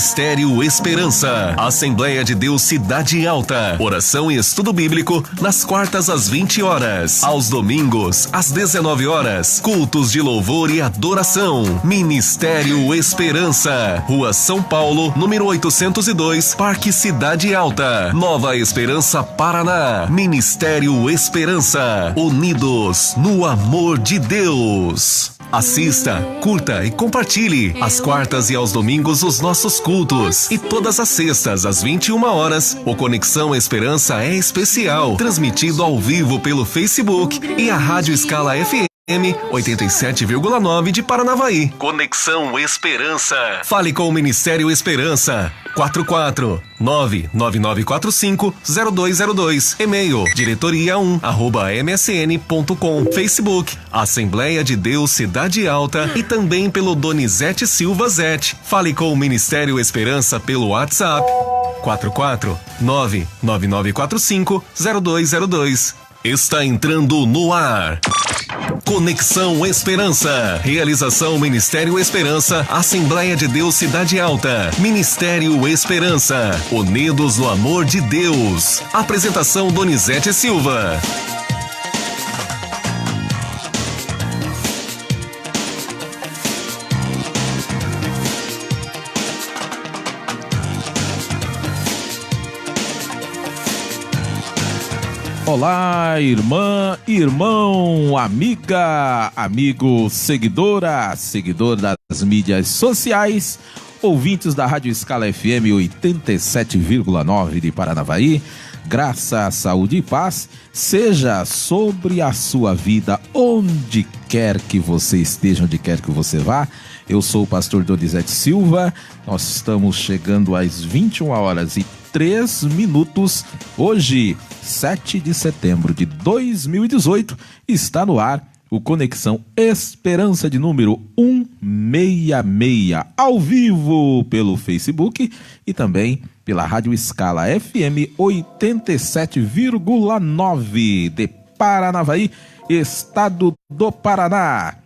Ministério Esperança, Assembleia de Deus Cidade Alta, oração e estudo bíblico nas quartas às 20 horas, aos domingos às 19 horas, cultos de louvor e adoração. Ministério Esperança, Rua São Paulo, número 802, Parque Cidade Alta, Nova Esperança, Paraná. Ministério Esperança, unidos no amor de Deus. Assista, curta e compartilhe às quartas e aos domingos os nossos cultos. E todas as sextas às 21 horas, o Conexão Esperança é especial, transmitido ao vivo pelo Facebook e a Rádio Escala FM 87,9 de Paranavaí. Conexão Esperança. Fale com o Ministério Esperança. 44999450202. E-mail diretoria1@msn.com. Facebook Assembleia de Deus Cidade Alta e também pelo Donizete Silva Zete. Fale com o Ministério Esperança pelo WhatsApp 44999450202. Está entrando no ar. Conexão Esperança. Realização Ministério Esperança, Assembleia de Deus Cidade Alta. Ministério Esperança, unidos no amor de Deus. Apresentação Donizete Silva. Olá, irmã, irmão, amiga, amigo, seguidora, seguidor das mídias sociais, ouvintes da Rádio Escala FM 87,9 de Paranavaí. Graça, saúde e paz seja sobre a sua vida, onde quer que você esteja, onde quer que você vá. Eu sou o pastor Donizete Silva. Nós estamos chegando às 21h03. Hoje, 7 de setembro de 2018, está no ar o Conexão Esperança de número 166, ao vivo pelo Facebook e também pela Rádio Escala FM 87,9 de Paranavaí, estado do Paraná.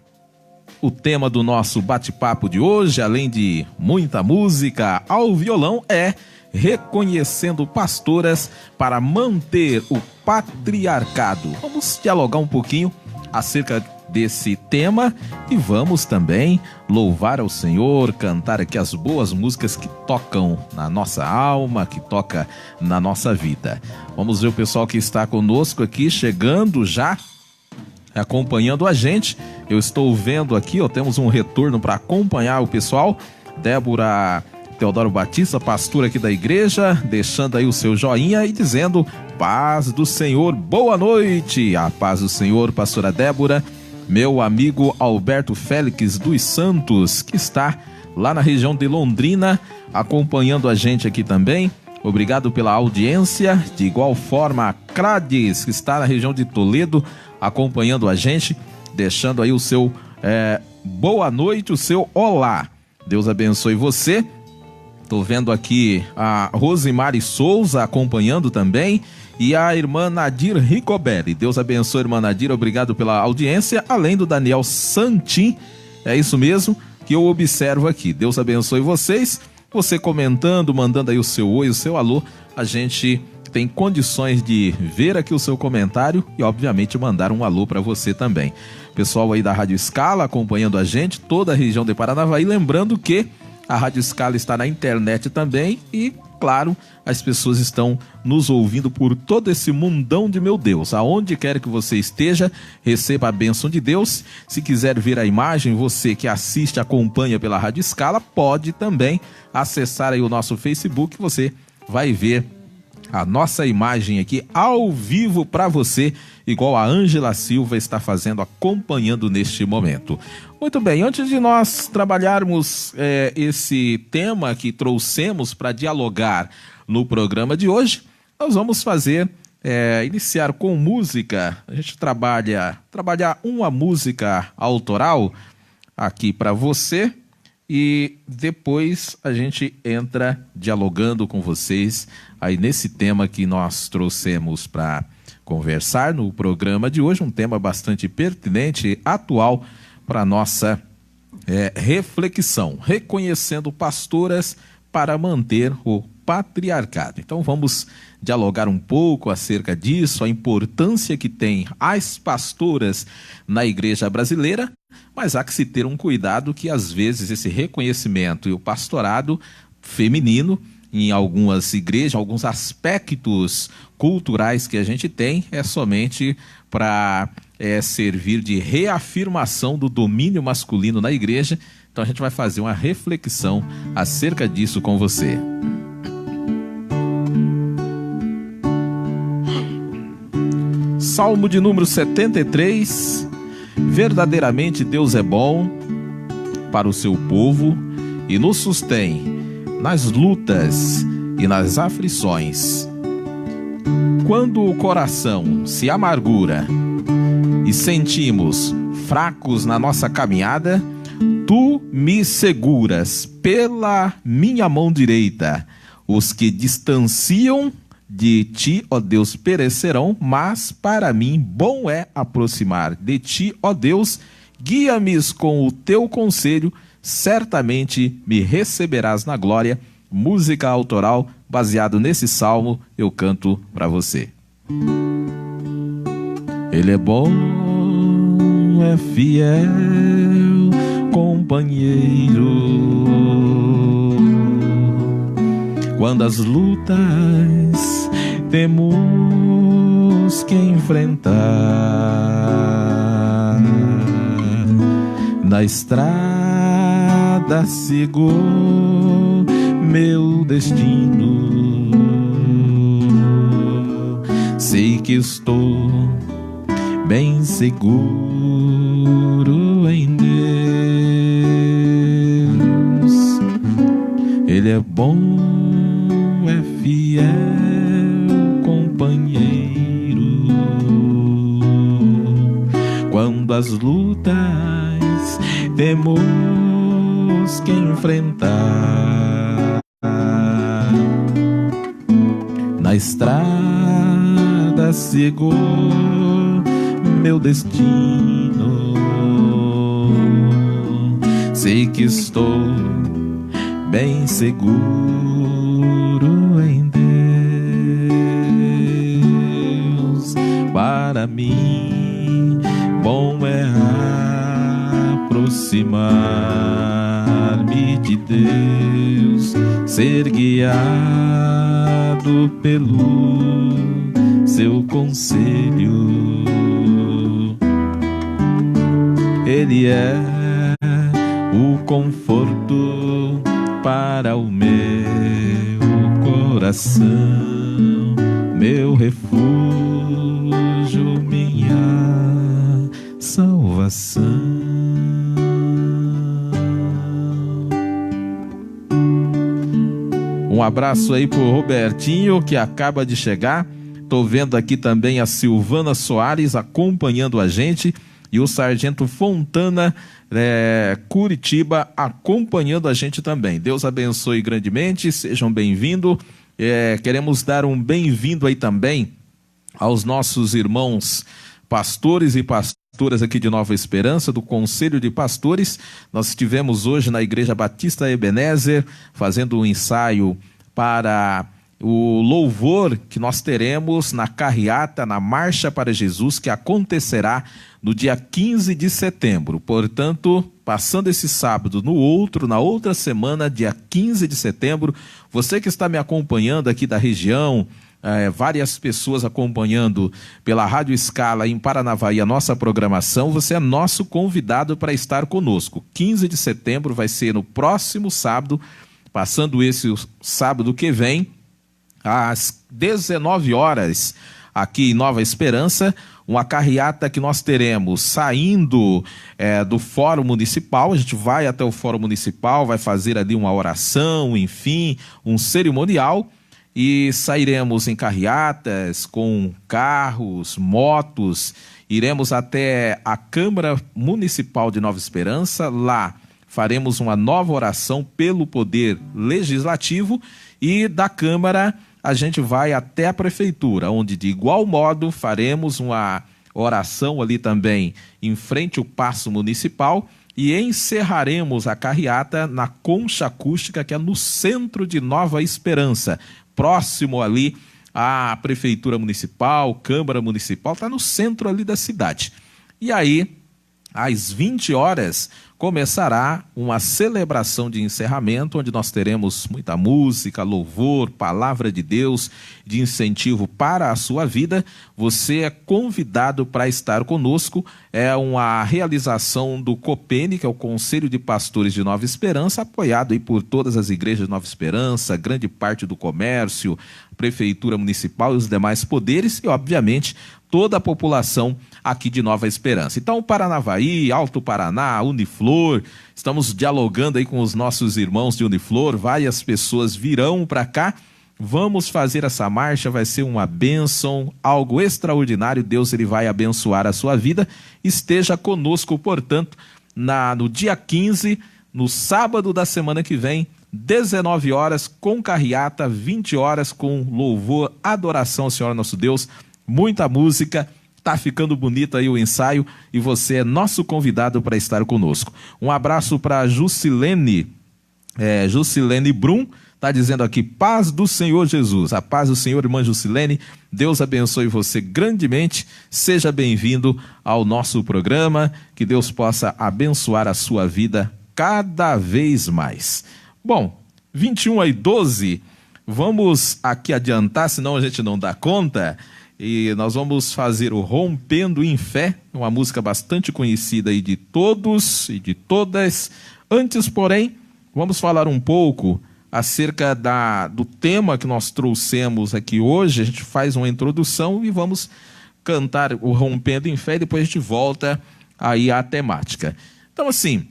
O tema do nosso bate-papo de hoje, além de muita música ao violão, é reconhecendo pastoras para manter o patriarcado. Vamos dialogar um pouquinho acerca desse tema e vamos também louvar ao Senhor, cantar aqui as boas músicas que tocam na nossa alma, que tocam na nossa vida. Vamos ver o pessoal que está conosco aqui, chegando já, acompanhando a gente. Eu estou vendo aqui, temos um retorno para acompanhar o pessoal. Débora Teodoro Batista, pastor aqui da igreja, deixando aí o seu joinha e dizendo: paz do Senhor, boa noite. A paz do Senhor, pastora Débora. Meu amigo Alberto Félix dos Santos, que está lá na região de Londrina, acompanhando a gente aqui também. Obrigado pela audiência. De igual forma, a Crades, que está na região de Toledo, acompanhando a gente, deixando aí o seu boa noite, o seu olá. Deus abençoe você. Estou vendo aqui a Rosimari Souza acompanhando também e a irmã Nadir Ricobelli. Deus abençoe, irmã Nadir, obrigado pela audiência, além do Daniel Santin, é isso mesmo que eu observo aqui. Deus abençoe vocês, você comentando, mandando aí o seu oi, o seu alô, a gente tem condições de ver aqui o seu comentário e obviamente mandar um alô para você também. Pessoal aí da Rádio Escala acompanhando a gente, toda a região de Paranavaí, lembrando que a Rádio Escala está na internet também e, claro, as pessoas estão nos ouvindo por todo esse mundão de meu Deus. Aonde quer que você esteja, receba a bênção de Deus. Se quiser ver a imagem, você que assiste, acompanha pela Rádio Escala, pode também acessar aí o nosso Facebook, você vai ver a nossa imagem aqui ao vivo para você, igual a Ângela Silva está fazendo, acompanhando neste momento. Muito bem, antes de nós trabalharmos esse tema que trouxemos para dialogar no programa de hoje, nós vamos iniciar com música. A gente trabalhar uma música autoral aqui para você e depois a gente entra dialogando com vocês aí nesse tema que nós trouxemos para conversar no programa de hoje, um tema bastante pertinente, atual para a nossa reflexão, reconhecendo pastoras para manter o patriarcado. Então vamos dialogar um pouco acerca disso, a importância que tem as pastoras na igreja brasileira, mas há que se ter um cuidado que às vezes esse reconhecimento e o pastorado feminino em algumas igrejas, alguns aspectos culturais que a gente tem, é somente para servir de reafirmação do domínio masculino na igreja. Então a gente vai fazer uma reflexão acerca disso com você. Salmo de número 73. Verdadeiramente Deus é bom para o seu povo e nos sustém nas lutas e nas aflições. Quando o coração se amargura e sentimos fracos na nossa caminhada, tu me seguras pela minha mão direita. Os que distanciam de ti, ó Deus, perecerão, mas para mim bom é aproximar de ti, ó Deus. Guia-me com o teu conselho, certamente me receberás na glória. Música autoral, baseado nesse salmo, eu canto para você. Ele é bom, é fiel companheiro. Quando as lutas temos temos que enfrentar na estrada sigo meu destino. Sei que estou bem seguro em Deus. Ele é bom, é fiel companheiro. Quando as lutas temos que enfrentar na estrada sigo meu destino. Sei que estou bem seguro em Deus. Para mim, bom é aproximar-me de Deus, ser guiado pelo seu conselho. Ele é o conforto para o meu coração, meu refúgio, minha salvação. Um abraço aí pro Robertinho, que acaba de chegar. Tô vendo aqui também a Silvana Soares acompanhando a gente e o Sargento Fontana, Curitiba, acompanhando a gente também. Deus abençoe grandemente, sejam bem-vindos. Queremos dar um bem-vindo aí também aos nossos irmãos pastores e pastoras aqui de Nova Esperança, do Conselho de Pastores. Nós estivemos hoje na Igreja Batista Ebenezer, fazendo um ensaio para o louvor que nós teremos na carreata, na Marcha para Jesus, que acontecerá no dia 15 de setembro. Portanto, passando esse sábado na outra semana, dia 15 de setembro, você que está me acompanhando aqui da região, várias pessoas acompanhando pela Rádio Escala em Paranavaí a nossa programação, você é nosso convidado para estar conosco. 15 de setembro vai ser no próximo sábado, passando esse sábado que vem, às 19 horas, aqui em Nova Esperança, uma carreata que nós teremos saindo do Fórum Municipal. A gente vai até o Fórum Municipal, vai fazer ali uma oração, enfim, um cerimonial, e sairemos em carreatas, com carros, motos, iremos até a Câmara Municipal de Nova Esperança. Lá faremos uma nova oração pelo Poder Legislativo, e da Câmara a gente vai até a Prefeitura, onde de igual modo faremos uma oração ali também em frente ao Paço Municipal, e encerraremos a carreata na Concha Acústica, que é no centro de Nova Esperança, próximo ali à Prefeitura Municipal, Câmara Municipal, está no centro ali da cidade. E aí, às 20 horas, começará uma celebração de encerramento, onde nós teremos muita música, louvor, palavra de Deus, de incentivo para a sua vida. Você é convidado para estar conosco. É uma realização do COPENE, que é o Conselho de Pastores de Nova Esperança, apoiado aí por todas as igrejas de Nova Esperança, grande parte do comércio, Prefeitura Municipal e os demais poderes, e obviamente toda a população aqui de Nova Esperança. Então, Paranavaí, Alto Paraná, Uniflor, estamos dialogando aí com os nossos irmãos de Uniflor, várias pessoas virão para cá. Vamos fazer essa marcha, vai ser uma bênção, algo extraordinário. Deus, ele vai abençoar a sua vida. Esteja conosco, portanto, no dia 15, no sábado da semana que vem, 19 horas, com carreata, 20 horas, com louvor, adoração ao Senhor nosso Deus, muita música. Tá ficando bonito aí o ensaio, e você é nosso convidado para estar conosco. Um abraço para Jusilene Brum, tá dizendo aqui: paz do Senhor Jesus. A paz do Senhor, irmã Jusilene. Deus abençoe você grandemente. Seja bem-vindo ao nosso programa. Que Deus possa abençoar a sua vida cada vez mais. Bom, 21h12, vamos aqui adiantar, senão a gente não dá conta. e nós vamos fazer o Rompendo em Fé, uma música bastante conhecida aí de todos e de todas. Antes, porém, vamos falar um pouco acerca do tema que nós trouxemos aqui hoje. A gente faz uma introdução e vamos cantar o Rompendo em Fé e depois a gente volta aí à temática. Então, assim,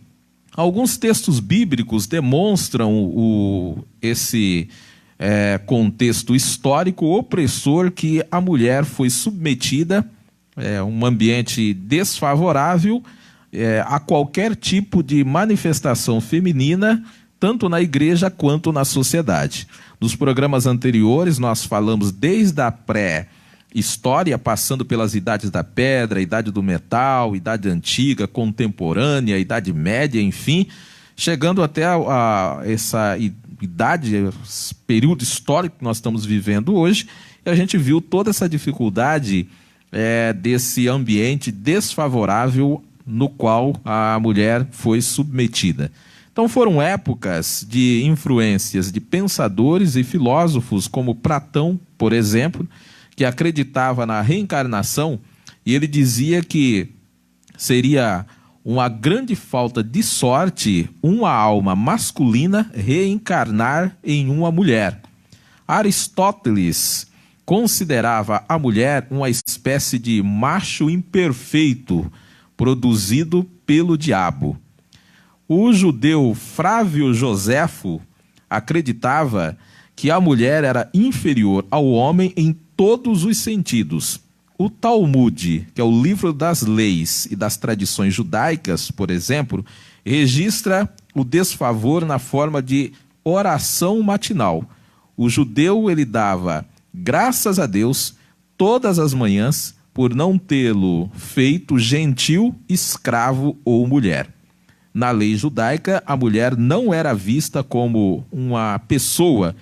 alguns textos bíblicos demonstram esse contexto histórico opressor que a mulher foi submetida, um ambiente desfavorável a qualquer tipo de manifestação feminina, tanto na igreja quanto na sociedade. Nos programas anteriores nós falamos desde a pré-história, passando pelas idades da pedra, idade do metal, idade antiga, contemporânea, idade média, enfim, chegando até essa idade, esse período histórico que nós estamos vivendo hoje, e a gente viu toda essa dificuldade desse ambiente desfavorável no qual a mulher foi submetida. Então foram épocas de influências de pensadores e filósofos como Platão, por exemplo, que acreditava na reencarnação, e ele dizia que seria uma grande falta de sorte uma alma masculina reencarnar em uma mulher. Aristóteles considerava a mulher uma espécie de macho imperfeito produzido pelo diabo. O judeu Flávio Joséfo acreditava que a mulher era inferior ao homem em todos os sentidos. O Talmud, que é o livro das leis e das tradições judaicas, por exemplo, registra o desfavor na forma de oração matinal. O judeu, ele dava graças a Deus todas as manhãs por não tê-lo feito gentil, escravo ou mulher. Na lei judaica, a mulher não era vista como uma pessoa,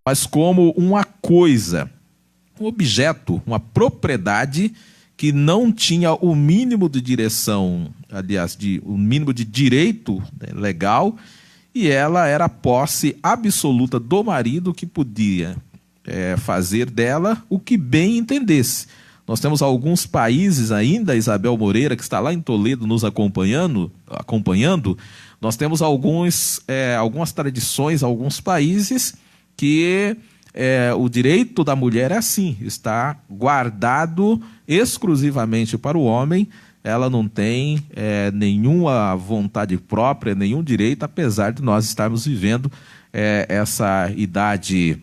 mas como uma coisa, um objeto, uma propriedade que não tinha o mínimo de direção, aliás, o mínimo de direito legal, e ela era a posse absoluta do marido, que podia fazer dela o que bem entendesse. Nós temos alguns países ainda, Isabel Moreira, que está lá em Toledo nos acompanhando, nós temos algumas tradições, alguns países que o direito da mulher é assim, está guardado exclusivamente para o homem, ela não tem nenhuma vontade própria, nenhum direito, apesar de nós estarmos vivendo essa idade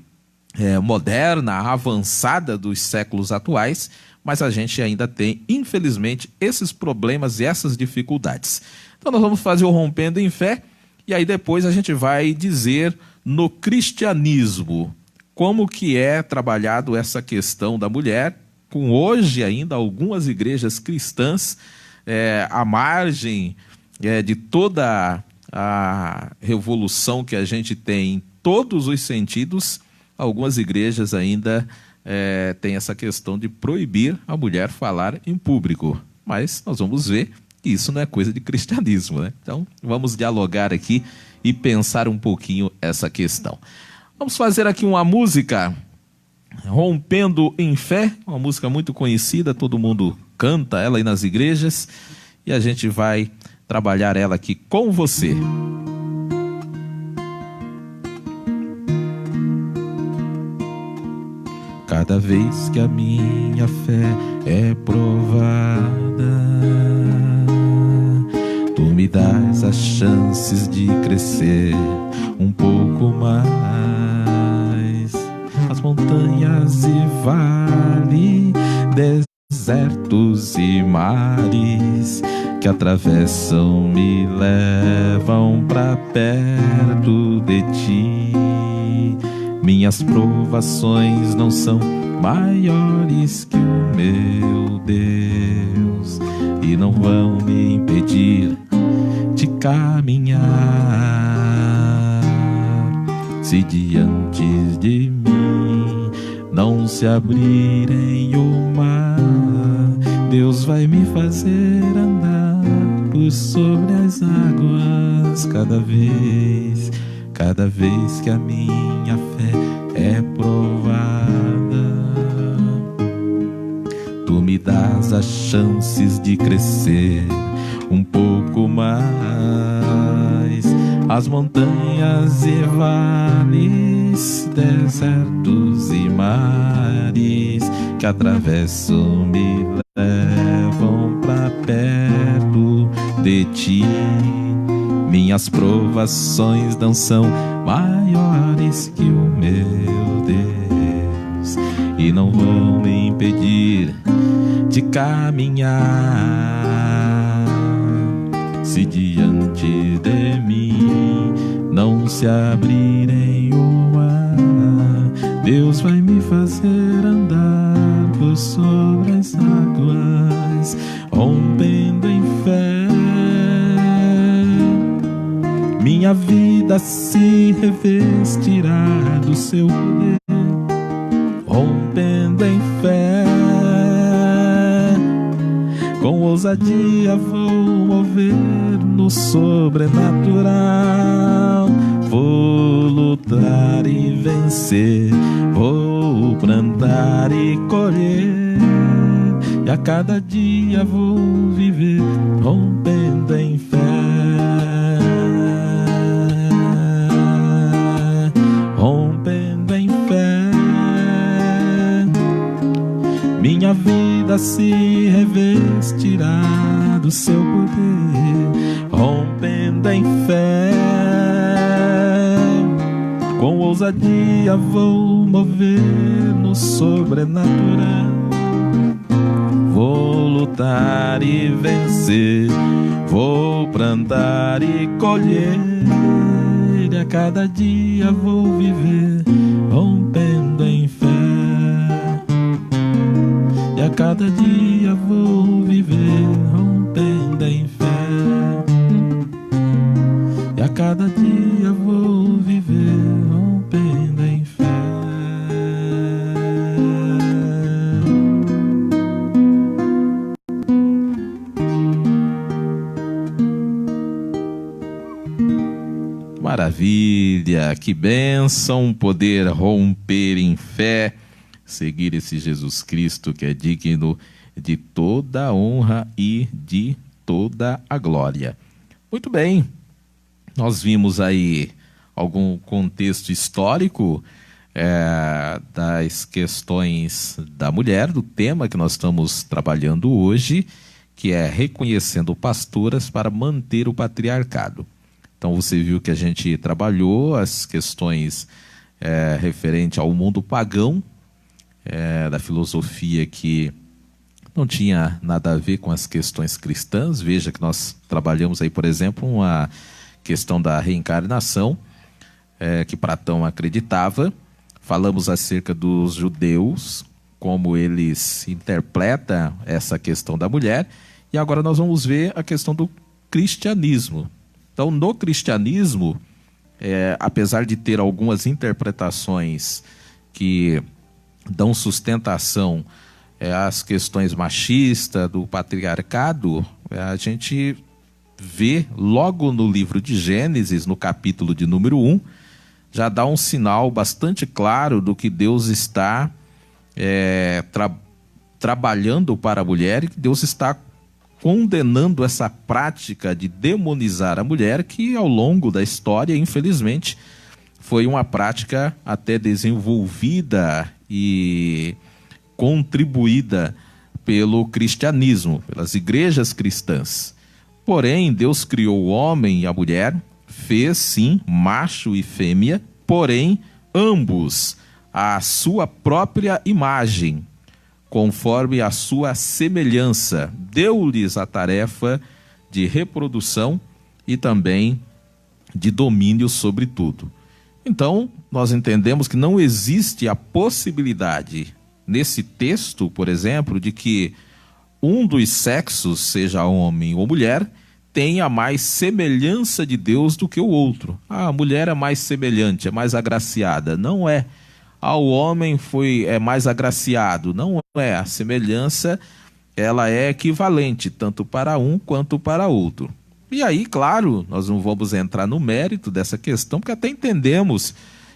moderna, avançada dos séculos atuais, mas a gente ainda tem, infelizmente, esses problemas e essas dificuldades. Então nós vamos fazer o Rompendo em Fé, e aí depois a gente vai dizer no cristianismo como que é trabalhado essa questão da mulher, com hoje ainda algumas igrejas cristãs, à margem de toda a revolução que a gente tem em todos os sentidos, algumas igrejas ainda têm essa questão de proibir a mulher falar em público. Mas nós vamos ver que isso não é coisa de cristianismo, né? Então vamos dialogar aqui e pensar um pouquinho essa questão. Vamos fazer aqui uma música, Rompendo em Fé, uma música muito conhecida, todo mundo canta ela aí nas igrejas, e a gente vai trabalhar ela aqui com você. Cada vez que a minha fé é provada, tu me dás as chances de crescer um pouco mais. As montanhas e vales, desertos e mares que atravessam me levam pra perto de ti. Minhas provações não são maiores que o meu Deus e não vão me impedir de caminhar. Se diante de mim não se abrirem o mar, Deus vai me fazer andar por sobre as águas cada vez que a minha fé é provada. mais as chances de crescer um pouco mais. As montanhas e vales, desertos e mares que atravesso me levam pra perto de ti. Minhas provações não são maiores que o meu Deus e não vão me impedir de caminhar. Se diante de mim não se abrirem o mar, Deus vai me fazer andar por sobre as águas, rompendo em fé. Minha vida se revestirá do seu poder, rompendo em fé. Com ousadia vou mover no sobrenatural. Vou lutar e vencer, vou plantar e colher, e a cada dia vou viver rompendo em fé. Rompendo em fé. Minha vida se revestirá do seu poder, rompendo em fé. Com ousadia vou mover no sobrenatural. Vou lutar e vencer, vou plantar e colher, e a cada dia vou viver rompendo em fé. E a cada dia vou viver rompendo em fé. E a cada dia vou viver rompendo em fé. Maravilha, que bênção poder romper em fé, seguir esse Jesus Cristo que é digno de toda a honra e de toda a glória. Muito bem, nós vimos aí algum contexto histórico das questões da mulher, do tema que nós estamos trabalhando hoje, que é reconhecendo pastoras para manter o patriarcado. Então você viu que a gente trabalhou as questões referente ao mundo pagão, da filosofia que não tinha nada a ver com as questões cristãs. Veja que nós trabalhamos aí, por exemplo, uma questão da reencarnação, que Platão acreditava. Falamos acerca dos judeus, como eles interpretam essa questão da mulher. E agora nós vamos ver a questão do cristianismo. Então, no cristianismo, apesar de ter algumas interpretações que dão sustentação às questões machistas, do patriarcado, a gente vê logo no livro de Gênesis, no capítulo de número 1, já dá um sinal bastante claro do que Deus está trabalhando para a mulher, e que Deus está condenando essa prática de demonizar a mulher, que ao longo da história, infelizmente, foi uma prática até desenvolvida e contribuída pelo cristianismo, pelas igrejas cristãs. Porém, Deus criou o homem e a mulher, fez sim macho e fêmea, porém ambos à sua própria imagem, conforme a sua semelhança, deu-lhes a tarefa de reprodução e também de domínio sobre tudo. Então, nós entendemos que não existe a possibilidade, nesse texto, por exemplo, de que um dos sexos, seja homem ou mulher, tenha mais semelhança de Deus do que o outro. A mulher é mais semelhante, é mais agraciada. Não é. O homem é mais agraciado. Não é. A semelhança, ela é equivalente, tanto para um quanto para outro. E aí, claro, nós não vamos entrar no mérito dessa questão, porque até entendemos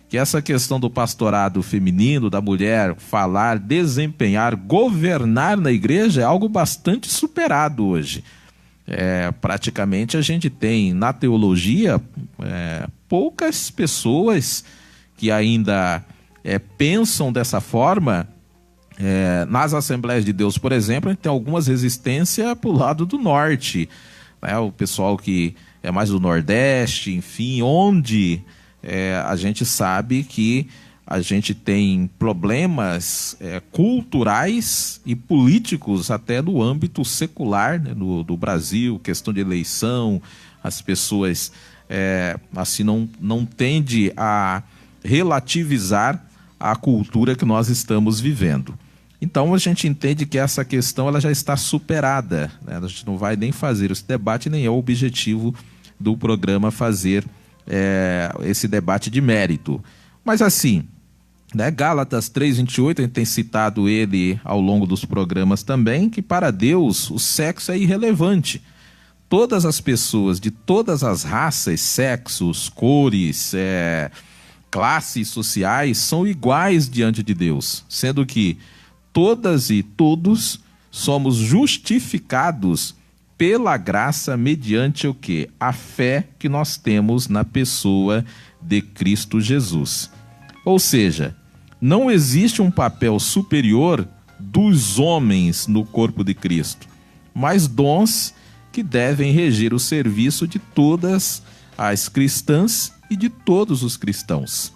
que essa questão do pastorado feminino, da mulher falar, desempenhar, governar na igreja é algo bastante superado hoje. Praticamente a gente tem na teologia poucas pessoas que ainda pensam dessa forma. Nas Assembleias de Deus, por exemplo, a gente tem algumas resistências para o lado do norte, né? O pessoal que é mais do Nordeste, enfim, onde a gente sabe que a gente tem problemas culturais e políticos até no âmbito secular, né, do Brasil, questão de eleição, as pessoas assim não tendem a relativizar a cultura que nós estamos vivendo. Então a gente entende que essa questão ela já está superada, né? A gente não vai nem fazer esse debate, nem é o objetivo do programa fazer esse debate de mérito. Mas assim, né, Gálatas 3:28, a gente tem citado ele ao longo dos programas também, que para Deus o sexo é irrelevante. Todas as pessoas de todas as raças, sexos, cores, classes sociais são iguais diante de Deus, sendo que todas e todos somos justificados pela graça mediante o quê? A fé que nós temos na pessoa de Cristo Jesus. Ou seja, não existe um papel superior dos homens no corpo de Cristo, mas dons que devem reger o serviço de todas as cristãs e de todos os cristãos.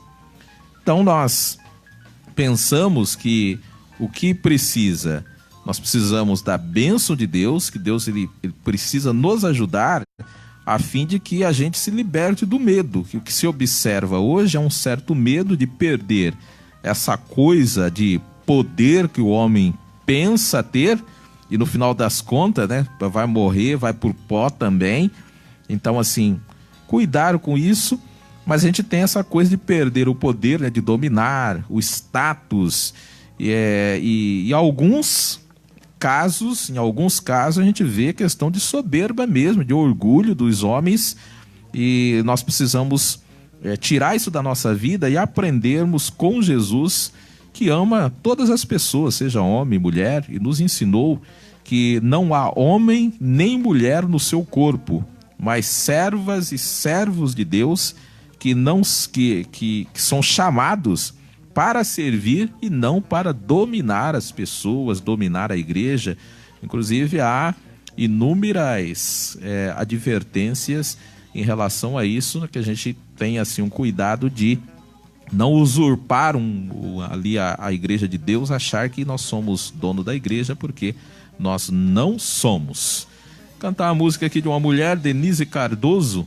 Então nós pensamos que o que precisa, nós precisamos da bênção de Deus, que Deus ele precisa nos ajudar a fim de que a gente se liberte do medo. Que o que se observa hoje é um certo medo de perder essa coisa de poder que o homem pensa ter e no final das contas, né, vai morrer, vai por pó também. Então assim, cuidar com isso, mas a gente tem essa coisa de perder o poder, né, de dominar, o status. E em alguns casos a gente vê questão de soberba mesmo, de orgulho dos homens, e nós precisamos tirar isso da nossa vida e aprendermos com Jesus, que ama todas as pessoas, seja homem, mulher, e nos ensinou que não há homem nem mulher no seu corpo, mas servas e servos de Deus que são chamados para servir e não para dominar as pessoas, dominar a igreja. Inclusive há inúmeras advertências em relação a isso, que a gente tem assim um cuidado de não usurpar ali a igreja de Deus, achar que nós somos dono da igreja, porque nós não somos. Cantar uma música aqui de uma mulher, Denise Cardoso.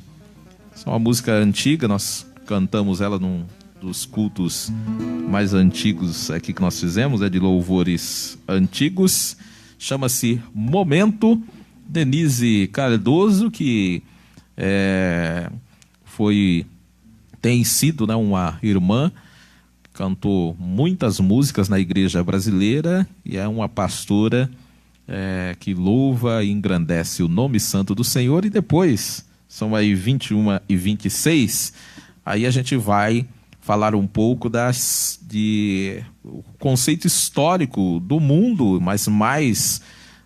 Essa é uma música antiga, nós cantamos ela num dos cultos mais antigos aqui que nós fizemos, de louvores antigos. Chama-se Momento. Denise Cardoso, que tem sido, né, uma irmã, cantou muitas músicas na igreja brasileira e é uma pastora que louva e engrandece o nome santo do Senhor. E depois, são aí 21h26, aí a gente vai falar um pouco o conceito histórico do mundo, mas mais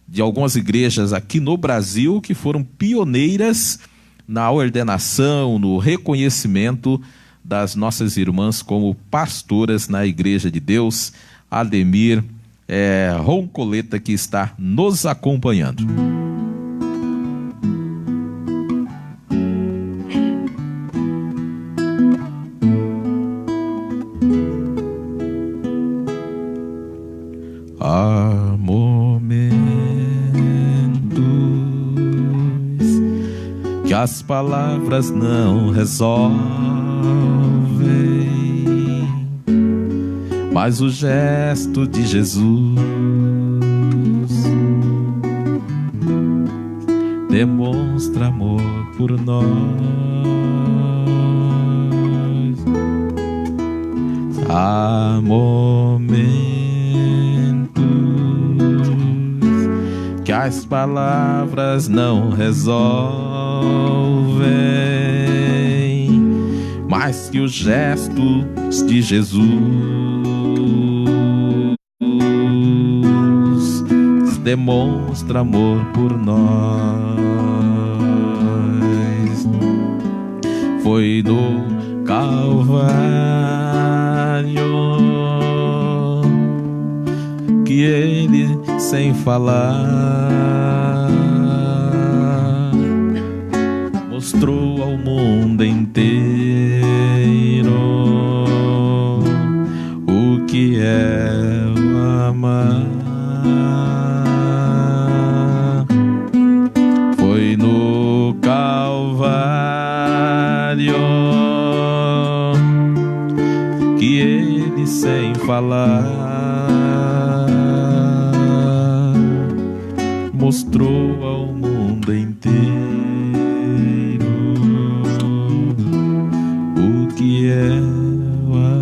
de algumas igrejas aqui no Brasil que foram pioneiras na ordenação, no reconhecimento das nossas irmãs como pastoras na Igreja de Deus. Ademir Roncoleta, que está nos acompanhando. Há momentos que as palavras não resolvem, mas o gesto de Jesus demonstra amor por nós. Há momentos que as palavras não resolvem, mais que os gestos de Jesus. Demonstra amor por nós. Foi no Calvário que ele, sem falar, mostrou ao mundo inteiro o que é amar. Foi no Calvário que ele, sem falar, mostrou ao mundo inteiro o que é o amar.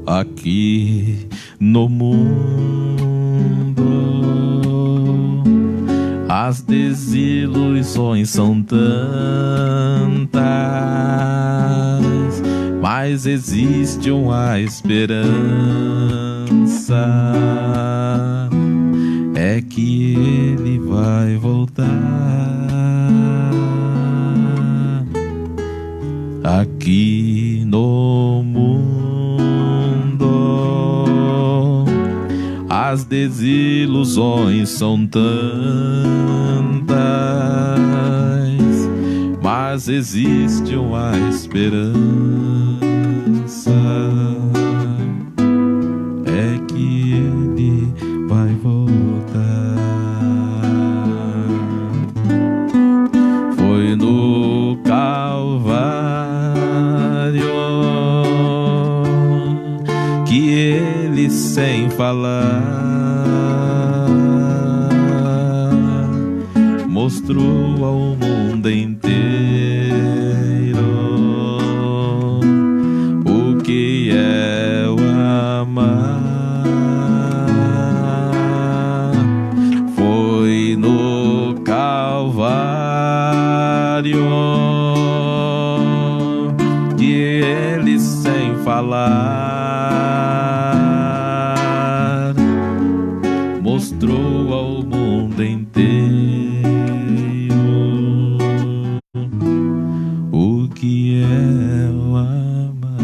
Aqui no mundo as desilusões são tantas, mas existe uma esperança, é que ele vai voltar. Aqui no mundo as desilusões são tantas, mas existe uma esperança, é que ele vai voltar. Foi no Calvário que ele, sem falar, mostrou ao mundo inteiro o que é o amar. Foi no Calvário que ele, sem falar, mostrou ao mundo inteiro o que é o amar.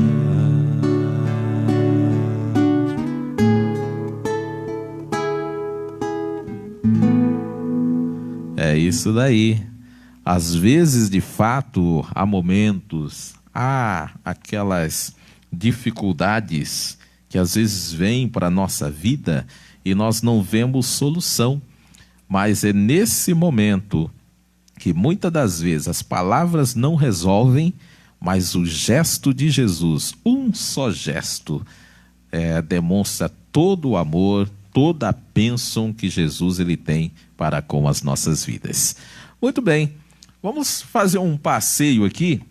É isso daí. Às vezes, de fato, há momentos, há aquelas dificuldades que às vezes vêm para a nossa vida e nós não vemos solução. Mas é nesse momento que muitas das vezes as palavras não resolvem, mas o gesto de Jesus, um só gesto, demonstra todo o amor, toda a bênção que Jesus ele tem para com as nossas vidas. Muito bem, vamos fazer um passeio aqui.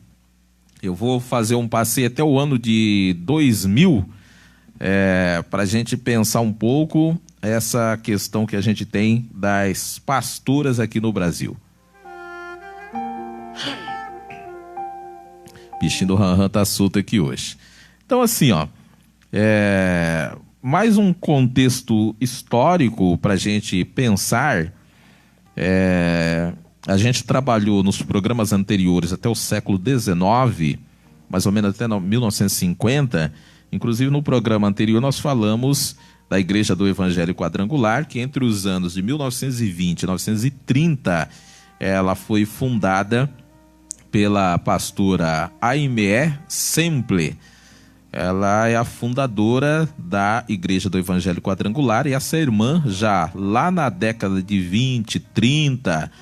Eu vou fazer um passeio até o ano de 2000, para a gente pensar um pouco essa questão que a gente tem das pastoras aqui no Brasil. Bichinho do Ranran tá solto aqui hoje. Então, assim, ó, mais um contexto histórico para a gente pensar. A gente trabalhou nos programas anteriores até o século XIX, mais ou menos até 1950. Inclusive, no programa anterior, nós falamos da Igreja do Evangelho Quadrangular, que entre os anos de 1920 e 1930, ela foi fundada pela pastora Aimee Semple. Ela é a fundadora da Igreja do Evangelho Quadrangular, e essa irmã, já lá na década de 20, 30,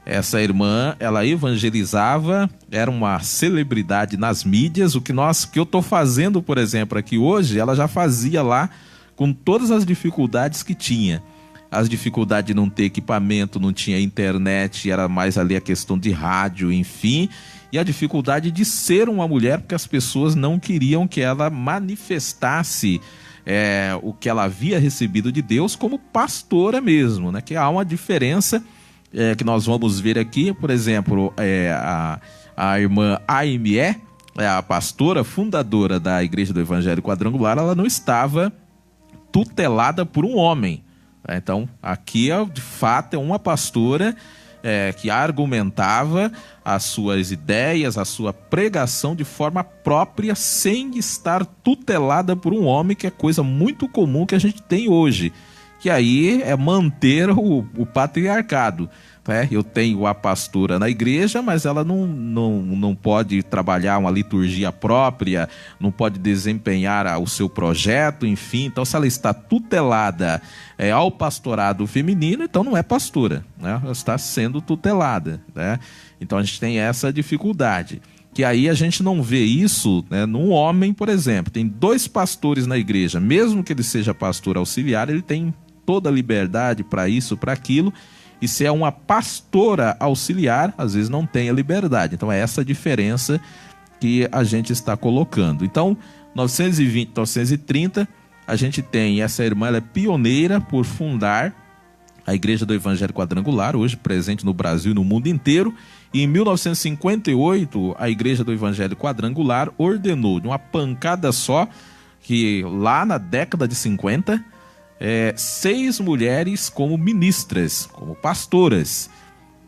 essa irmã, ela evangelizava, era uma celebridade nas mídias. O que eu estou fazendo, por exemplo, aqui hoje, ela já fazia lá, com todas as dificuldades que tinha. As dificuldades de não ter equipamento, não tinha internet, era mais ali a questão de rádio, enfim. E a dificuldade de ser uma mulher, porque as pessoas não queriam que ela manifestasse o que ela havia recebido de Deus como pastora mesmo, né? Que há uma diferença que nós vamos ver aqui. Por exemplo, a irmã Aimee, a pastora fundadora da Igreja do Evangelho Quadrangular, ela não estava tutelada por um homem. Então, aqui, de fato, é uma pastora que argumentava as suas ideias, a sua pregação de forma própria, sem estar tutelada por um homem, que é coisa muito comum que a gente tem hoje, que aí é manter o patriarcado. Eu tenho a pastora na igreja, mas ela não pode trabalhar uma liturgia própria, não pode desempenhar o seu projeto, enfim. Então, se ela está tutelada ao pastorado feminino, então não é pastora, né? Ela está sendo tutelada, né? Então, a gente tem essa dificuldade. Que aí a gente não vê isso, né, num homem, por exemplo. Tem 2 pastores na igreja, mesmo que ele seja pastor auxiliar, ele tem toda a liberdade para isso, para aquilo. E se é uma pastora auxiliar, às vezes não tem a liberdade. Então é essa a diferença que a gente está colocando. Então, 920, 930, a gente tem essa irmã, ela é pioneira por fundar a Igreja do Evangelho Quadrangular, hoje presente no Brasil e no mundo inteiro. E em 1958, a Igreja do Evangelho Quadrangular ordenou de uma pancada só, que lá na década de 50... 6 mulheres como ministras, como pastoras,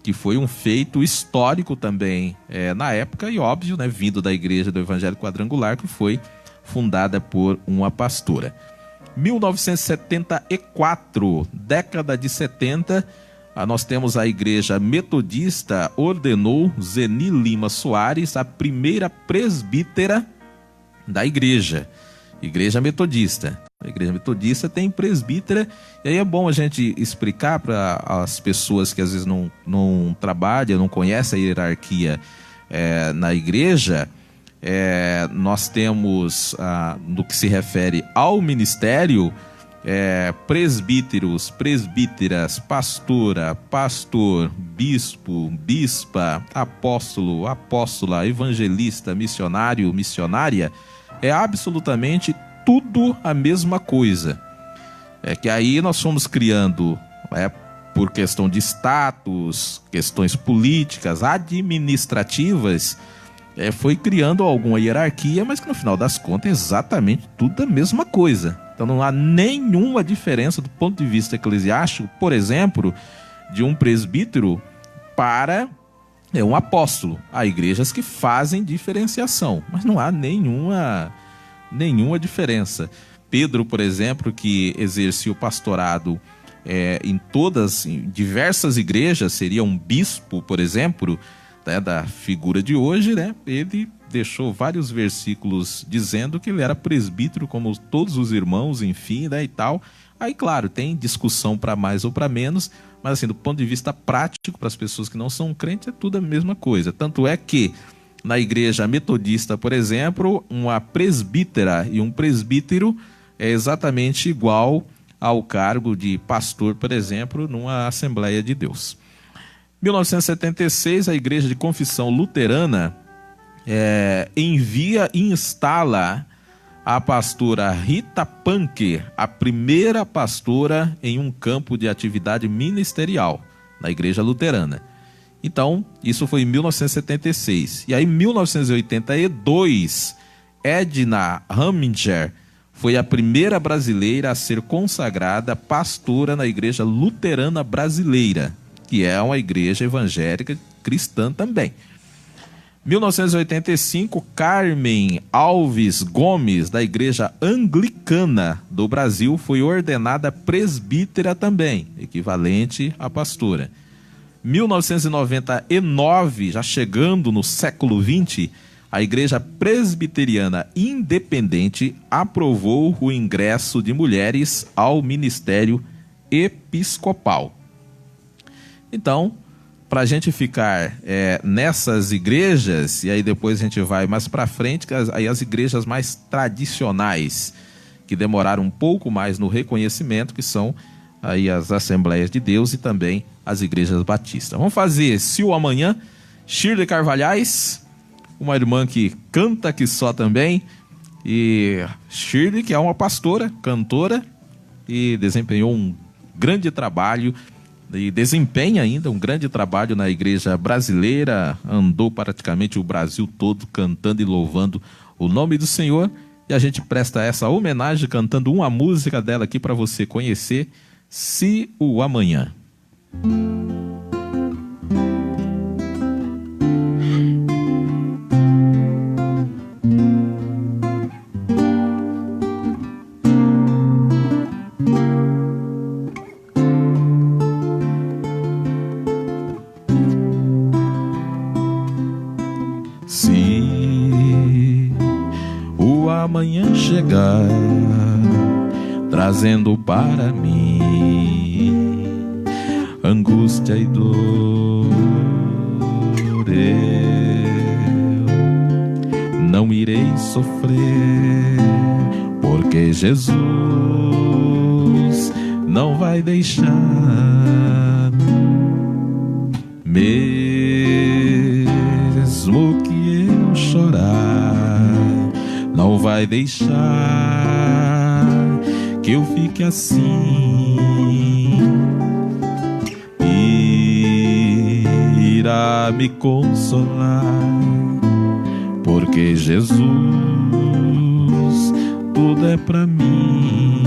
que foi um feito histórico também na época, e óbvio, né, vindo da Igreja do Evangelho Quadrangular, que foi fundada por uma pastora. 1974, década de 70, nós temos a Igreja Metodista ordenou Zeni Lima Soares a primeira presbítera da igreja metodista. A Igreja Metodista tem presbítera, e aí é bom a gente explicar para as pessoas que às vezes não trabalham, não conhecem a hierarquia na igreja. Nós temos, no que se refere ao ministério, presbíteros, presbíteras, pastora, pastor, bispo, bispa, apóstolo, apóstola, evangelista, missionário, missionária. É absolutamente tudo a mesma coisa. Que aí nós fomos criando, por questão de status, questões políticas, administrativas, foi criando alguma hierarquia, mas que no final das contas é exatamente tudo a mesma coisa. Então não há nenhuma diferença do ponto de vista eclesiástico, por exemplo, de um presbítero para um apóstolo. Há igrejas que fazem diferenciação, mas não há nenhuma diferença. Pedro, por exemplo, que exercia o pastorado em diversas igrejas, seria um bispo, por exemplo, né, da figura de hoje, né? Ele deixou vários versículos dizendo que ele era presbítero como todos os irmãos, enfim, né, e tal. Aí, claro, tem discussão para mais ou para menos, mas assim, do ponto de vista prático, para as pessoas que não são crentes, é tudo a mesma coisa. Tanto é que na igreja metodista, por exemplo, uma presbítera e um presbítero é exatamente igual ao cargo de pastor, por exemplo, numa Assembleia de Deus. 1976, a Igreja de Confissão Luterana envia e instala a pastora Rita Panke, a primeira pastora em um campo de atividade ministerial na Igreja Luterana. Então, isso foi em 1976. E aí, em 1982, Edna Haminger foi a primeira brasileira a ser consagrada pastora na Igreja Luterana Brasileira, que é uma igreja evangélica cristã também. 1985, Carmen Alves Gomes, da Igreja Anglicana do Brasil, foi ordenada presbítera também, equivalente a pastora. 1999, já chegando no século XX, a Igreja Presbiteriana Independente aprovou o ingresso de mulheres ao ministério episcopal. Então, para a gente ficar nessas igrejas, e aí depois a gente vai mais para frente, aí as igrejas mais tradicionais, que demoraram um pouco mais no reconhecimento, que são aí as Assembleias de Deus e também as igrejas batistas. Vamos fazer Se o Amanhã, Shirley Carvalhais, uma irmã que canta que só também, E Shirley, que é uma pastora, cantora, e desempenhou um grande trabalho, e desempenha ainda um grande trabalho na igreja brasileira, andou praticamente o Brasil todo cantando e louvando o nome do Senhor, e a gente presta essa homenagem cantando uma música dela aqui para você conhecer, Se o Amanhã. Se o amanhã chegar, trazendo para mim angústia e dor, eu não irei sofrer, porque Jesus não vai deixar, mesmo que eu chorar, não vai deixar que eu fique assim, irá me consolar, porque Jesus tudo é pra mim.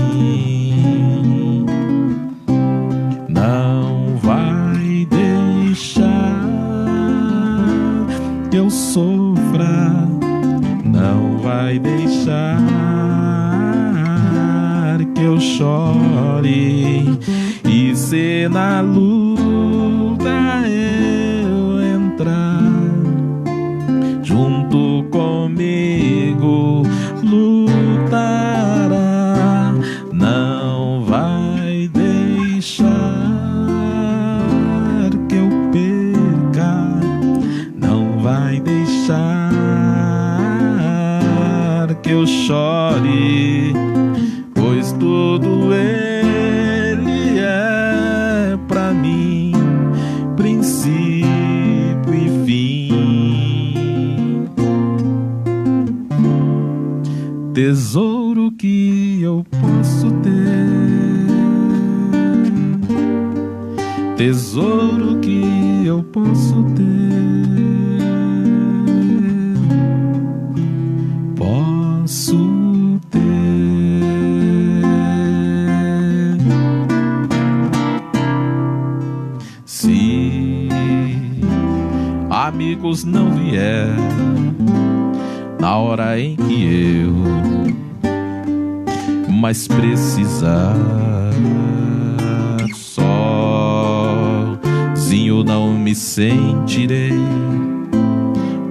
Não vai deixar que eu sofra, não vai deixar que eu chore, e se na luta eu entrar, junto comigo lutará, não vai deixar que eu perca, não vai deixar que eu chore, pois tudo Ele é pra mim, princípio e fim. Tesouro que eu posso ter, tesouro que eu posso ter, posso ter. Se amigos não vier na hora em que eu mais precisar, sozinho não me sentirei,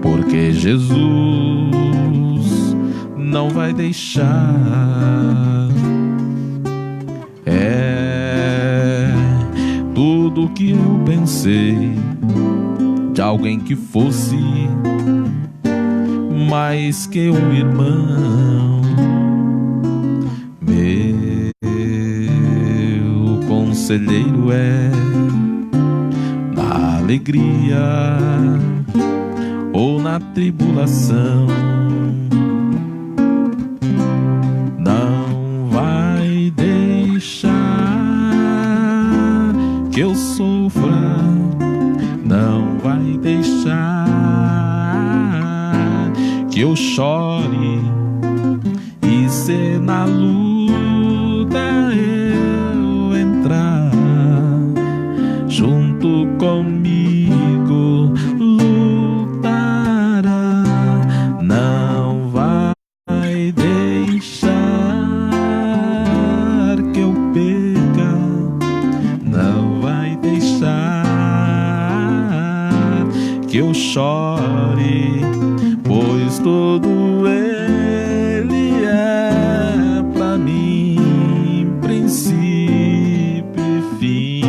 porque Jesus não vai deixar. É tudo que eu pensei de alguém que fosse mais que um irmão, meu conselheiro é na alegria ou na tribulação, não vai deixar que eu sofra, não vai deixar que eu chore, e se na luta eu entrar, junto comigo lutará, não vai deixar que eu perca, não vai deixar que eu chore, pois todo Ele é pra mim, princípio e fim.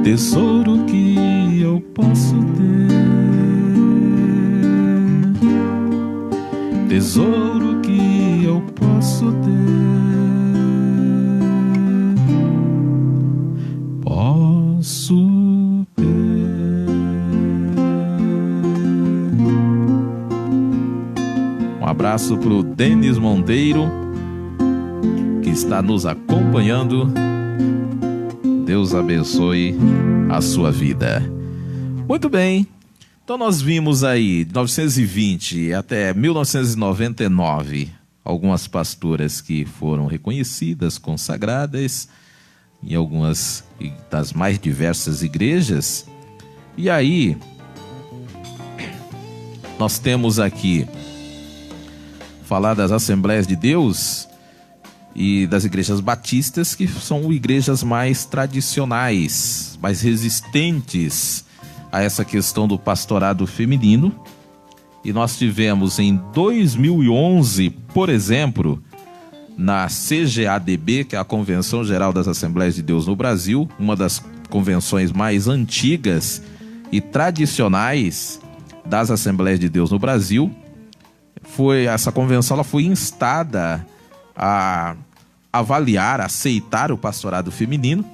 Tesouro que eu posso ter, tesouro que eu posso ter, posso ter. abraço para o Denis Monteiro, que está nos acompanhando. Deus abençoe a sua vida. Muito bem, então nós vimos aí, de 1920 até 1999, algumas pastoras que foram reconhecidas, consagradas, em algumas das mais diversas igrejas. E aí, nós temos aqui, falar das Assembleias de Deus e das igrejas batistas, que são igrejas mais tradicionais, mais resistentes a essa questão do pastorado feminino. E nós tivemos em 2011, por exemplo, na CGADB, que é a Convenção Geral das Assembleias de Deus no Brasil, uma das convenções mais antigas e tradicionais das Assembleias de Deus no Brasil. Essa convenção ela foi instada a avaliar, a aceitar o pastorado feminino,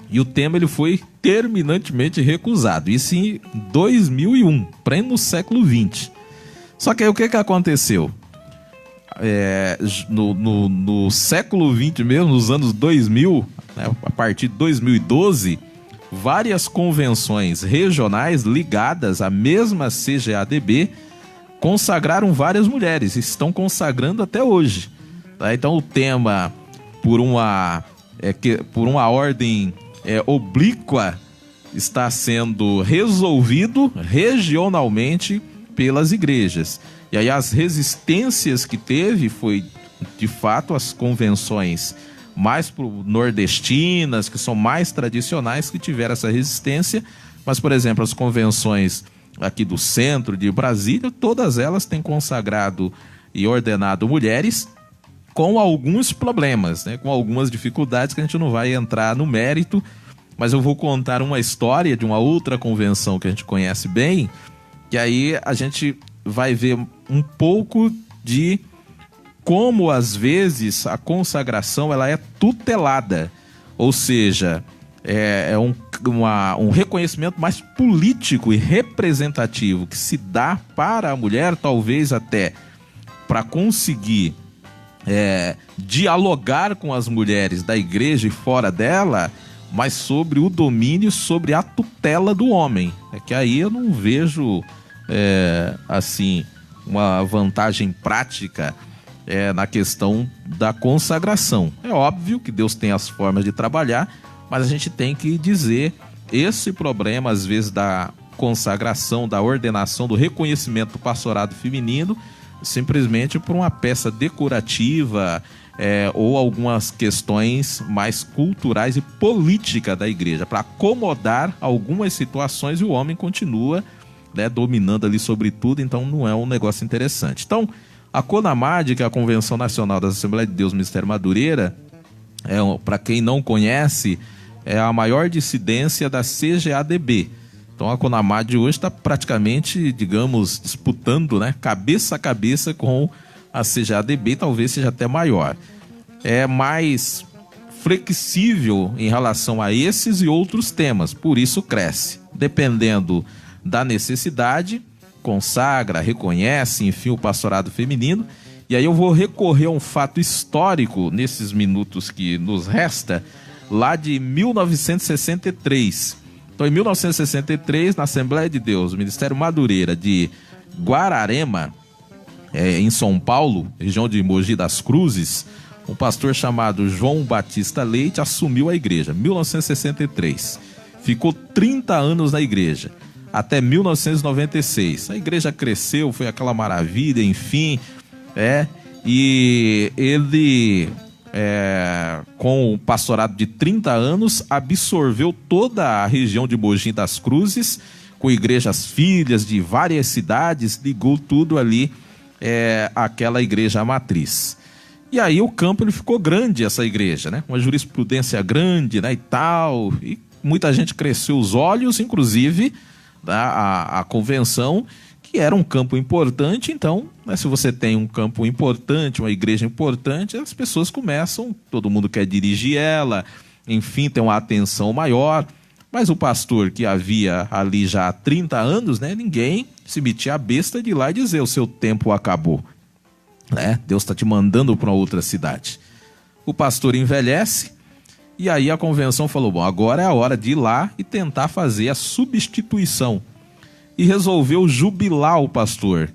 e o tema ele foi terminantemente recusado. Isso em 2001, pleno século XX. Só que aí o que aconteceu? No século XX mesmo, nos anos 2000, né, a partir de 2012, várias convenções regionais ligadas à mesma CGADB consagraram várias mulheres, estão consagrando até hoje. Tá? Então o tema, por uma ordem oblíqua, está sendo resolvido regionalmente pelas igrejas. E aí as resistências que teve foi, de fato, as convenções mais nordestinas, que são mais tradicionais, que tiveram essa resistência. Mas, por exemplo, as convenções aqui do centro de Brasília, todas elas têm consagrado e ordenado mulheres, com alguns problemas, né? Com algumas dificuldades que a gente não vai entrar no mérito, mas eu vou contar uma história de uma outra convenção que a gente conhece bem, que aí a gente vai ver um pouco de como, às vezes, a consagração ela é tutelada, ou seja, é um reconhecimento mais político e representativo que se dá para a mulher, talvez até para conseguir dialogar com as mulheres da igreja e fora dela, mas sobre o domínio, sobre a tutela do homem. É que aí eu não vejo assim, uma vantagem prática na questão da consagração. É óbvio que Deus tem as formas de trabalhar, mas a gente tem que dizer esse problema, às vezes, da consagração, da ordenação, do reconhecimento do pastorado feminino, simplesmente por uma peça decorativa ou algumas questões mais culturais e políticas da igreja, para acomodar algumas situações, e o homem continua dominando ali sobre tudo. Então não é um negócio interessante. Então a CONAMAD, que é a Convenção Nacional das Assembleias de Deus Ministério Madureira, para quem não conhece, é a maior dissidência da CGADB. Então a CONAMAD hoje está praticamente, digamos, disputando, né, cabeça a cabeça com a CGADB, talvez seja até maior. É mais flexível em relação a esses e outros temas, por isso cresce. Dependendo da necessidade, consagra, reconhece, enfim, o pastorado feminino. E aí eu vou recorrer a um fato histórico nesses minutos que nos resta, lá de 1963. Então, em 1963, na Assembleia de Deus, o Ministério Madureira de Guararema, em São Paulo, região de Mogi das Cruzes, um pastor chamado João Batista Leite assumiu a igreja, 1963. Ficou 30 anos na igreja, até 1996. A igreja cresceu, foi aquela maravilha, enfim, e ele, com o pastorado de 30 anos, absorveu toda a região de Mogi das Cruzes, com igrejas filhas de várias cidades, ligou tudo ali, àquela igreja matriz. E aí o campo ele ficou grande, essa igreja, né? Uma jurisprudência grande, né, e tal, e muita gente cresceu os olhos, inclusive a convenção, que era um campo importante. Então, né, se você tem um campo importante, uma igreja importante, as pessoas começam, todo mundo quer dirigir ela, enfim, tem uma atenção maior. Mas o pastor que havia ali já há 30 anos, né, ninguém se metia a besta de ir lá e dizer: o seu tempo acabou. né? Deus está te mandando para outra cidade. O pastor envelhece e aí a convenção falou, bom, agora é a hora de ir lá e tentar fazer a substituição. E resolveu jubilar o pastor,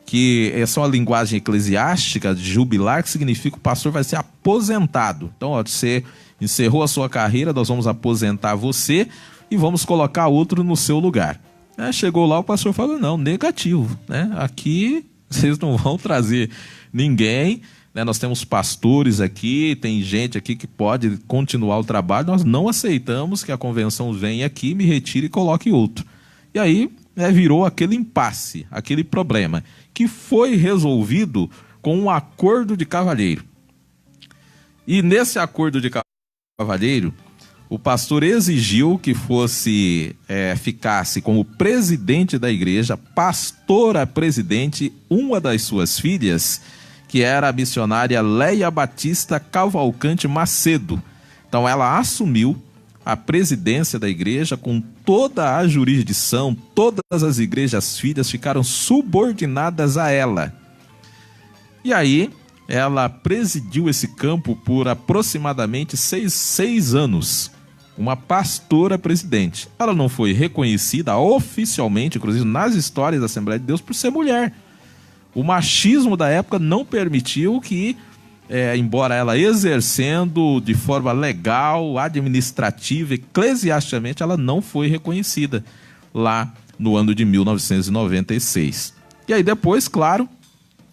que essa é uma linguagem eclesiástica de jubilar, que significa que o pastor vai ser aposentado. Então, ó, você encerrou a sua carreira, nós vamos aposentar você e vamos colocar outro no seu lugar. Chegou lá, o pastor falou, não, negativo, né? Aqui vocês não vão trazer ninguém, né? Nós temos pastores aqui, tem gente aqui que pode continuar o trabalho, nós não aceitamos que a convenção venha aqui, me retire e coloque outro. E aí, virou aquele impasse, aquele problema, que foi resolvido com um acordo de cavalheiro. E nesse acordo de cavalheiro, o pastor exigiu que ficasse como presidente da igreja, pastora presidente, uma das suas filhas, que era a missionária Leia Batista Cavalcante Macedo. Então ela assumiu a presidência da igreja com toda a jurisdição, todas as igrejas filhas ficaram subordinadas a ela. E aí, ela presidiu esse campo por aproximadamente seis anos. Uma pastora presidente. Ela não foi reconhecida oficialmente, inclusive nas histórias da Assembleia de Deus, por ser mulher. O machismo da época não permitiu que, embora ela exercendo de forma legal, administrativa, eclesiasticamente, ela não foi reconhecida lá no ano de 1996. E aí depois, claro,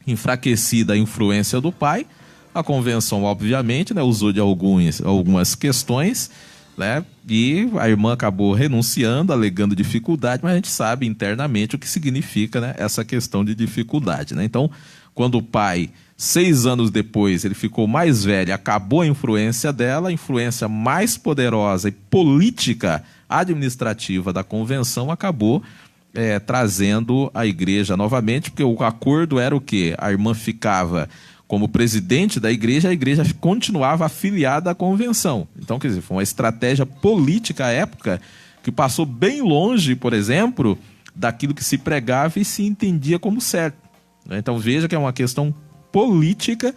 enfraquecida a influência do pai, a convenção, obviamente, usou de algumas questões, né, e a irmã acabou renunciando, alegando dificuldade, mas a gente sabe internamente o que significa, né, essa questão de dificuldade, né? Então, quando o pai, 6 anos depois, ele ficou mais velho, acabou a influência dela, a influência mais poderosa e política administrativa da convenção acabou trazendo a igreja novamente, porque o acordo era o quê? A irmã ficava como presidente da igreja, a igreja continuava afiliada à convenção. Então, quer dizer, foi uma estratégia política à época que passou bem longe, por exemplo, daquilo que se pregava e se entendia como certo. Então, veja que é uma questão política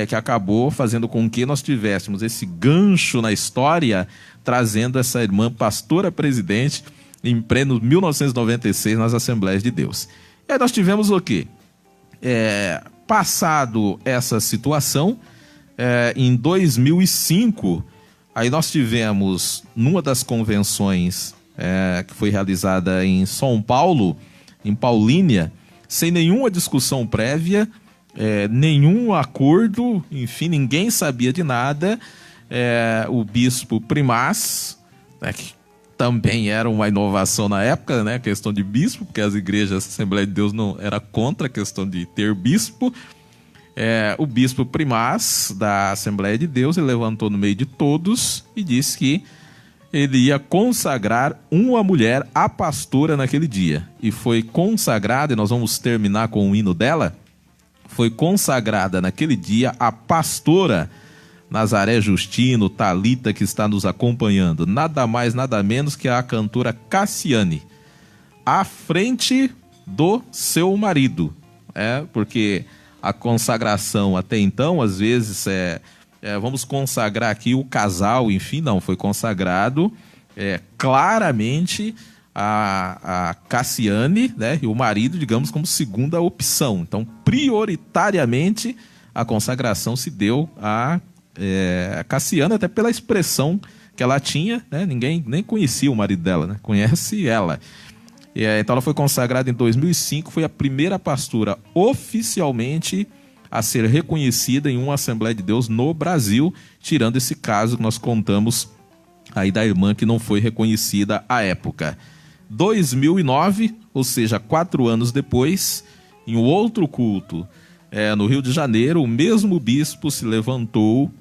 que acabou fazendo com que nós tivéssemos esse gancho na história, trazendo essa irmã pastora presidente em pleno 1996 nas Assembleias de Deus. E aí nós tivemos o quê? Passado essa situação, em 2005, aí nós tivemos, numa das convenções que foi realizada em São Paulo, em Paulínia, sem nenhuma discussão prévia, nenhum acordo, enfim, ninguém sabia de nada, o bispo Primaz, que também era uma inovação na época, né, a questão de bispo, porque as igrejas, a Assembleia de Deus não era contra a questão de ter bispo. O bispo Primaz da Assembleia de Deus, ele levantou no meio de todos e disse que ele ia consagrar uma mulher a pastora naquele dia. E foi consagrada, e nós vamos terminar com o hino dela, foi consagrada naquele dia a pastora Nazaré Justino, Thalita, que está nos acompanhando, nada mais, nada menos que a cantora Cassiane, à frente do seu marido, porque a consagração até então, às vezes, vamos consagrar aqui o casal, enfim, não, foi consagrado claramente a Cassiane, né, e o marido, digamos, como segunda opção. Então, prioritariamente, a consagração se deu a Cassiane, até pela expressão que ela tinha, né? Ninguém nem conhecia o marido dela, né? Conhece ela. Então ela foi consagrada em 2005, foi a primeira pastora oficialmente a ser reconhecida em uma Assembleia de Deus no Brasil, tirando esse caso que nós contamos aí da irmã que não foi reconhecida à época. 2009, ou seja, 4 anos depois, em um outro culto no Rio de Janeiro, o mesmo bispo se levantou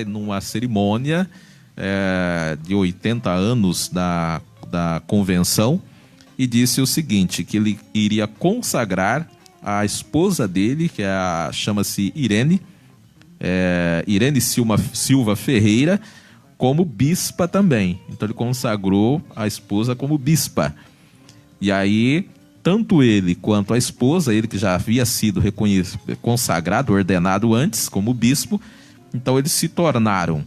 numa cerimônia de 80 anos da convenção e disse o seguinte, que ele iria consagrar a esposa dele, que chama-se Irene Silva Ferreira, como bispa também. Então ele consagrou a esposa como bispa. E aí tanto ele quanto a esposa, ele que já havia sido consagrado, ordenado antes como bispo, então eles se tornaram,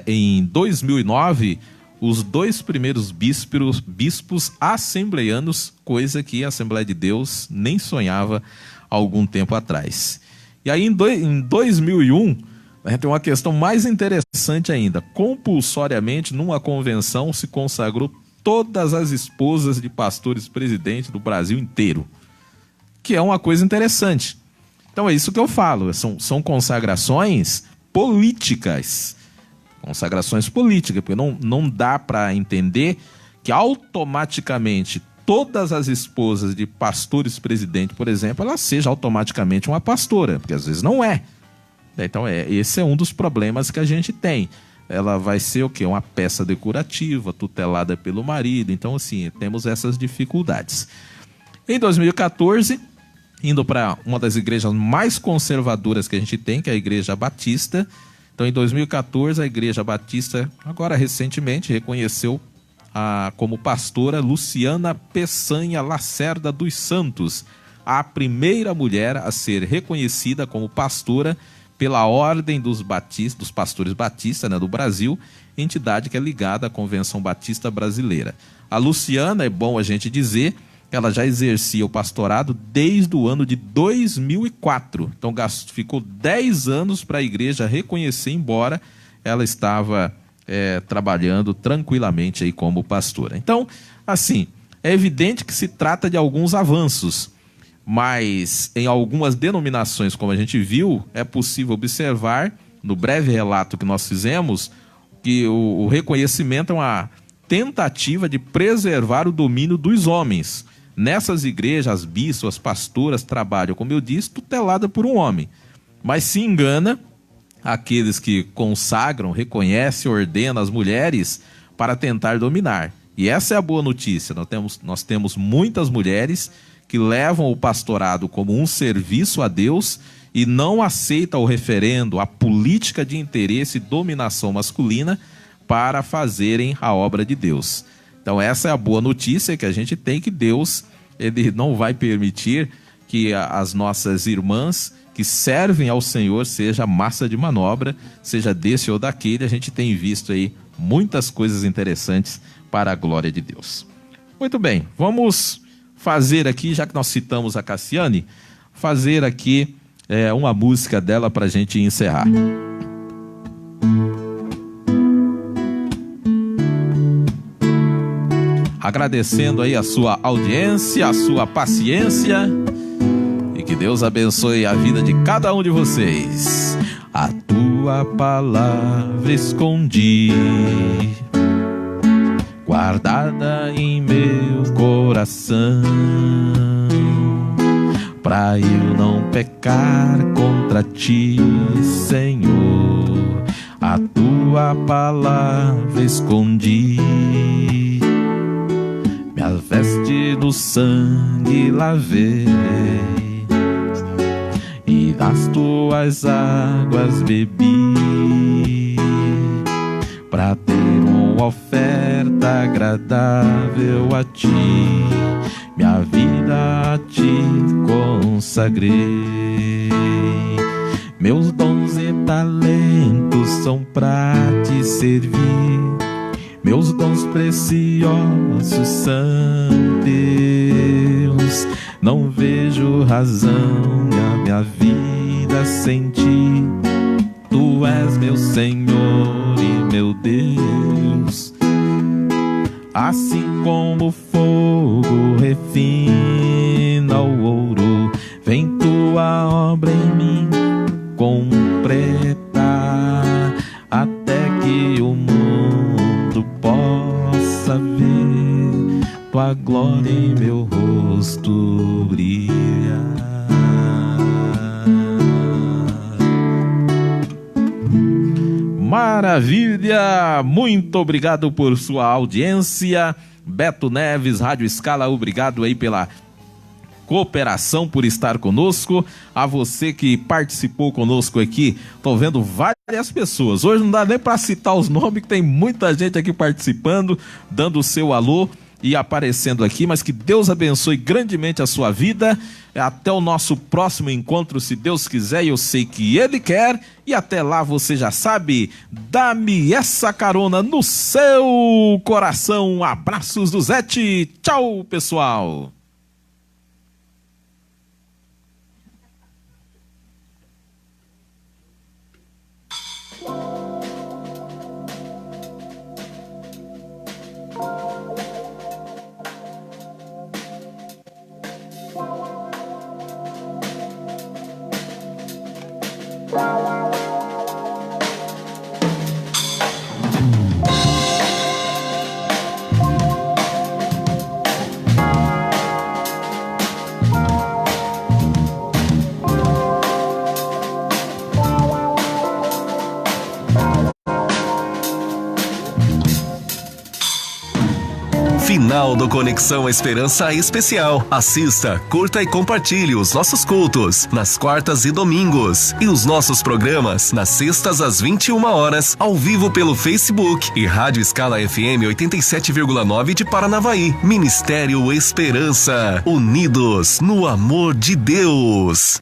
em 2009, os 2 primeiros bispos assembleianos, coisa que a Assembleia de Deus nem sonhava há algum tempo atrás. E aí em 2001, a gente tem uma questão mais interessante ainda. Compulsoriamente, numa convenção, se consagrou todas as esposas de pastores presidentes do Brasil inteiro, que é uma coisa interessante. Então é isso que eu falo, são consagrações políticas. Consagrações políticas, porque não dá para entender que automaticamente todas as esposas de pastores presidentes, por exemplo, ela seja automaticamente uma pastora, porque às vezes não é. Então esse é um dos problemas que a gente tem. Ela vai ser o quê? Uma peça decorativa, tutelada pelo marido. Então, assim, temos essas dificuldades. Em 2014, indo para uma das igrejas mais conservadoras que a gente tem, que é a Igreja Batista. Então, em 2014, a Igreja Batista, agora recentemente, reconheceu como pastora Luciana Peçanha Lacerda dos Santos, a primeira mulher a ser reconhecida como pastora pela Ordem dos Pastores Batistas, né, do Brasil, entidade que é ligada à Convenção Batista Brasileira. A Luciana, é bom a gente dizer, ela já exercia o pastorado desde o ano de 2004. Então ficou 10 anos para a igreja reconhecer, embora ela estava trabalhando tranquilamente aí como pastora. Então, assim, é evidente que se trata de alguns avanços, mas em algumas denominações, como a gente viu, é possível observar, no breve relato que nós fizemos, que o reconhecimento é uma tentativa de preservar o domínio dos homens. Nessas igrejas, as bispos, as pastoras trabalham, como eu disse, tutelada por um homem. Mas se engana aqueles que consagram, reconhecem, ordenam as mulheres para tentar dominar. E essa é a boa notícia. Nós temos muitas mulheres que levam o pastorado como um serviço a Deus e não aceitam o referendo, a política de interesse e dominação masculina para fazerem a obra de Deus. Então essa é a boa notícia que a gente tem, que Deus ele não vai permitir que as nossas irmãs que servem ao Senhor seja massa de manobra, seja desse ou daquele. A gente tem visto aí muitas coisas interessantes para a glória de Deus. Muito bem, vamos fazer aqui, já que nós citamos a Cassiane, fazer aqui uma música dela para a gente encerrar. Agradecendo aí a sua audiência, a sua paciência, e que Deus abençoe a vida de cada um de vocês. A tua palavra escondi, guardada em meu coração, pra eu não pecar contra ti, Senhor. A tua palavra escondi, minha veste do sangue lavei, e das tuas águas bebi, pra ter uma oferta agradável a ti, minha vida a ti consagrei. Meus dons e talentos são pra te servir, meus dons preciosos são teus. Não vejo razão na minha vida sem ti. Tu és meu Senhor e meu Deus. Assim como o fogo refina o ouro, vem tua obra em mim completar, até que o mundo possa ver tua glória em meu rosto brilhar. Maravilha! Muito obrigado por sua audiência. Beto Neves, Rádio Escala, obrigado aí pela cooperação, por estar conosco. A você que participou conosco aqui, tô vendo várias pessoas. Hoje não dá nem para citar os nomes, que tem muita gente aqui participando, dando o seu alô. e aparecendo aqui, mas que Deus abençoe grandemente a sua vida. Até o nosso próximo encontro, se Deus quiser, e eu sei que Ele quer. E até lá, você já sabe, dá-me essa carona no seu coração. Abraços do Zete. Tchau, pessoal. Final do Conexão Esperança Especial. Assista, curta e compartilhe os nossos cultos nas quartas e domingos e os nossos programas nas sextas às 21 horas, ao vivo pelo Facebook e Rádio Escala FM 87,9 de Paranavaí. Ministério Esperança, unidos no amor de Deus.